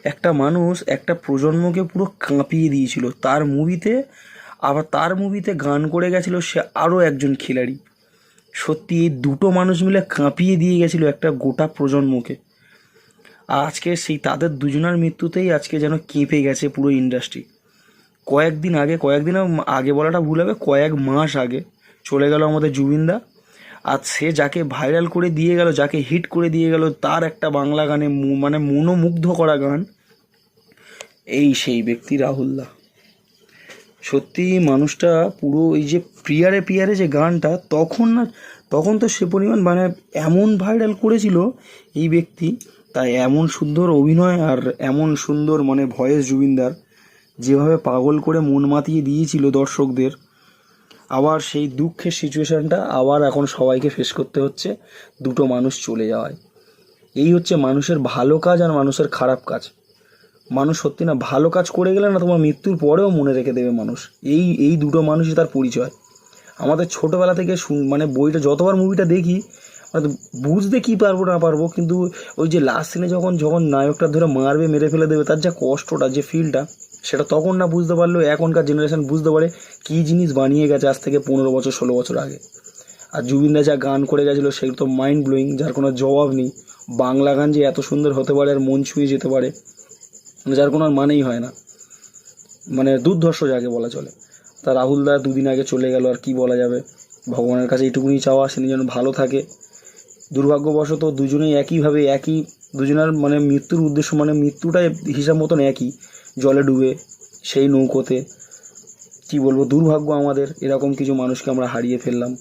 একটা মানুষ একটা প্রজন্মকে পুরো কাঁপিয়ে দিয়েছিল তার মুভিতে। আবার তার মুভিতে গান করে গেছিলো সে আরও একজন খিলাড়ি। সত্যি এই দুটো মানুষ মিলে কাঁপিয়ে দিয়ে গেছিলো একটা গোটা প্রজন্মকে। আর আজকে সেই তাদের দুজনের মৃত্যুতেই আজকে যেন কেঁপে গেছে পুরো ইন্ডাস্ট্রি। কয়েকদিন আগে বলাটা ভুল হবে, কয়েক মাস আগে চলে গেল আমাদের জুবিনদা। আর সে যাকে ভাইরাল করে দিয়ে গেল, যাকে হিট করে দিয়ে গেল, তার একটা বাংলা গানে মানে মনোমুগ্ধ করা গান, এই সেই ব্যক্তি রাহুলদা। সত্যি মানুষটা পুরো এই যে প্রিয়ারে প্রিয়ারে যে গানটা, তখন তো সে পরিমাণ মানে এমন ভাইরাল করেছিল এই ব্যক্তি। তাই এমন সুন্দর অভিনয় আর এমন সুন্দর মানে ভয়েস জুবিনদার, যেভাবে পাগল করে মন মাতিয়ে দিয়েছিল দর্শকদের। আবার সেই দুঃখের সিচুয়েশানটা আবার এখন সবাইকে ফেস করতে হচ্ছে দুটো মানুষ চলে যাওয়ায়। এই হচ্ছে মানুষের ভালো কাজ আর মানুষের খারাপ কাজ। মানুষ সত্যি না, ভালো কাজ করে গেলে না তোমার মৃত্যুর পরেও মনে রেখে দেবে মানুষ। এই দুটো মানুষই তার পরিচয়। আমাদের ছোটোবেলা থেকে মানে বইটা যতবার মুভিটা দেখি মানে বুঝতে কী পারবো না পারবো, কিন্তু ওই যে লাস্ট সিনে যখন নায়কটা ধরে মারবে, মেরে ফেলে দেবে, তার যা কষ্টটা, যে ফিলটা, সেটা তখন না বুঝতে পারলেও এখনকার জেনারেশন বুঝতে পারে কী জিনিস বানিয়ে গেছে আজ থেকে 15 বছর 16 বছর আগে। আর জুবিনদা যা গান করে গেছিলো সেগুলো তো মাইন্ড ব্লোয়িং, যার কোনো জবাব নেই। বাংলা গান যে এত সুন্দর হতে পারে আর মন ছুঁয়ে যেতে পারে, যার কোনো আর মানেই হয় না, মানে দুর্ধর্ষ যাকে বলা চলে। তা রাহুলদা দুদিন আগে চলে গেল, আর কি বলা যাবে। ভগবানের কাছে এইটুকুনি চাওয়া, সে যেন ভালো থাকে। দুর্ভাগ্যবশত দুজনেই দুজনের মানে মৃত্যুর উদ্দেশ্য, মানে মৃত্যুটাই হিসাব মতন একই, জলে ডুবে সেই নৌকোতে। কি বলবো, দুর্ভাগ্য আমাদের, এরকম কিছু মানুষকে আমরা হারিয়ে ফেললাম।